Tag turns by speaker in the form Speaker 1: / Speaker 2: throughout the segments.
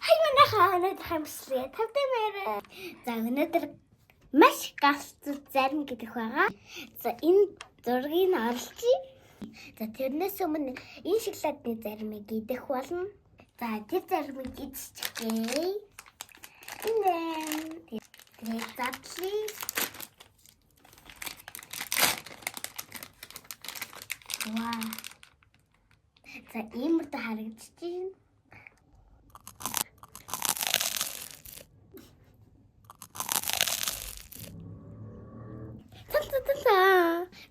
Speaker 1: Хайнахаа хамслээ тавтамаар. За өнөөдөр маш галзуу зарим гэдэг байгаа. За энэ зургийг орлоо. За тэрнээс өмнө энэ шоколадны заримыг идэх болно. За тэр заримыг идчихье. Тэгээд задлаа. Вау. За иймэрхүү харагдаж байна.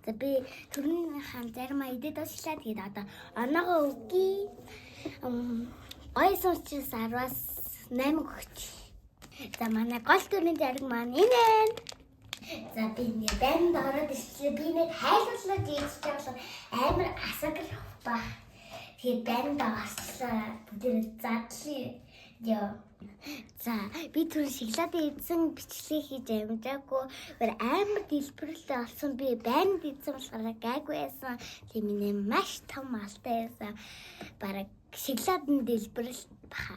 Speaker 1: За би түрүүний хаан заримаа идээд очлаа. Тэгээд одоо оноогоо өгье. Ойсон ч 10-аас 8 өгч. За манай гол төрний зарим маань энэ. За би нэг банд ороод ирчихлээ. Би нэг хайлуулаад ийдэж байгаа амар асаграх ба. Тэгээд банд ослоо. Бүгд задлаа. Яа. За би түр шоколадын эзэн бичлэг хийж амжаагүй. Амар дэлбэрлээ олсон би банд эзэн болохоор гайгүй байсан. Тийм маш том алтай байсан. Бараг шоколадын дэлбэрэл баха.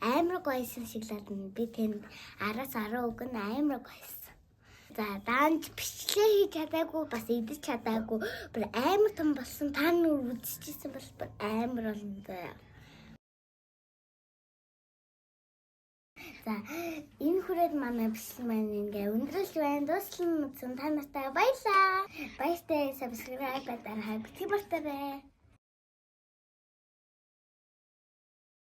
Speaker 1: Амар гойсон шоколад нь би тэнд 10-аас 10 өгөн амар гойсон. За даанч бичлэг хийж чадаагүй бас идэж чадаагүй. Амар том болсон. Та нүр үзчихсэн бол амар болно даа. За энэ хүрээд манай бичлэг маань ингээ өндөрлж байна. Дуслан үзсэн та нартай баярлалаа. Баяртай subscribe дарахаа битгий болтойрой.